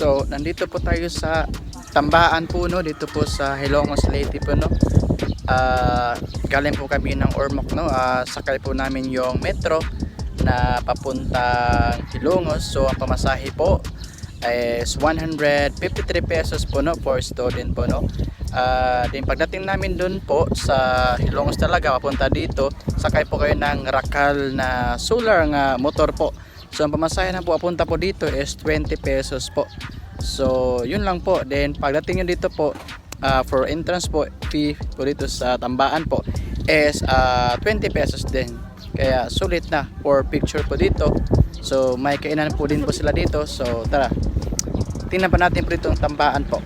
So, nandito po tayo sa Tambaan po, no? Dito po sa Hilongos Leyte po, no? Galing po kami ng Ormoc, no? Sakay po namin yung metro na papuntang Hilongos. So, ang pamasahe po is 153 pesos po, no? For student po, no? Din pagdating namin dun po sa Hilongos talaga, papunta dito, sakay po kayo ng Rakal na solar nga motor po. So ang pamasahe na po papunta po dito is 20 pesos po. So yun lang po. Then pagdating nyo dito po, for entrance po, fee po dito sa Tambaan po is 20 pesos din. Kaya sulit na for picture po dito. So may kainan po din po sila dito. So tara, tingnan pa natin po dito ang Tambaan po.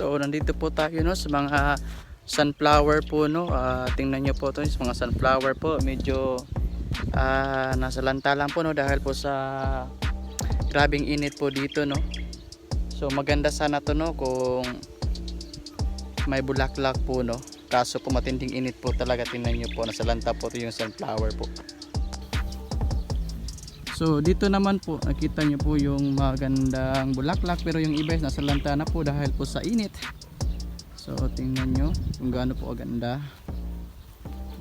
So nandito po tayo, no, sa mga sunflower po, no. Tingnan nyo po to, sa mga sunflower po, medyo nasa lanta lang po, no, dahil po sa grabing init po dito, no. So maganda sana to, no, kung may bulaklak po, no. Kaso po matinding init po talaga. Tingnan nyo po, nasa lanta po to yung sunflower po. So dito naman po nakita nyo po yung magandang bulaklak, pero yung iba is nasa lanta na po dahil po sa init. So tingnan nyo kung gaano po aganda.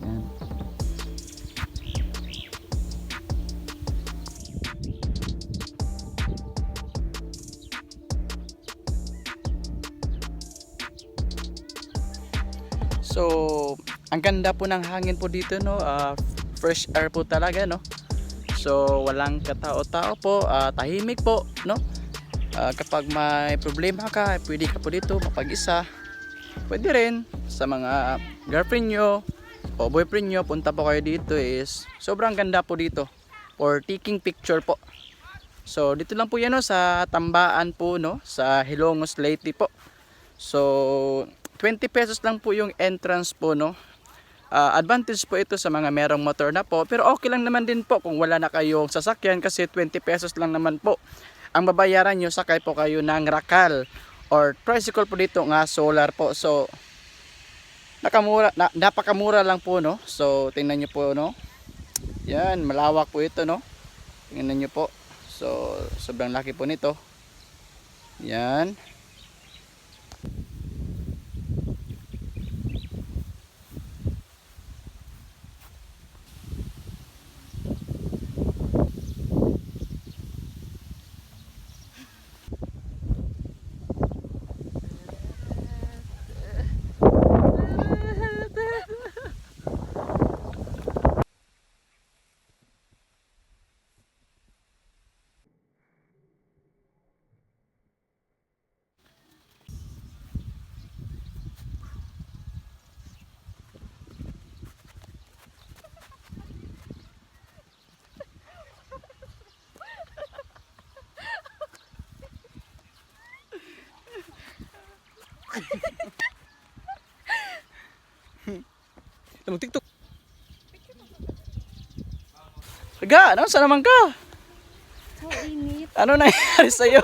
Yan. So ang ganda po ng hangin po dito, no. Fresh air po talaga, no. So walang katao-tao po, tahimik po, no. Kapag may problema ka, pwede ka po dito mapag-isa. Pwede rin sa mga girlfriend nyo o boyfriend nyo, punta po kayo dito. Is sobrang ganda po dito for taking picture po. So dito lang po yan, no, sa Tambaan po, no, sa Hilongos Leyte po. So 20 pesos lang po yung entrance po, no. Advantage po ito sa mga merong motor na po, pero okay lang naman din po kung wala na kayong sasakyan, kasi 20 pesos lang naman po ang babayaran nyo. Sakay po kayo ng Rakal or tricycle po dito nga solar po. So napakamura lang po, no. So tingnan nyo po, no, yan, malawak po ito, no. Tingnan nyo po. So sobrang laki po nito. Yan. TikTok. Ga, ano, saan naman ka? So init. Ano nangyari sa'yo?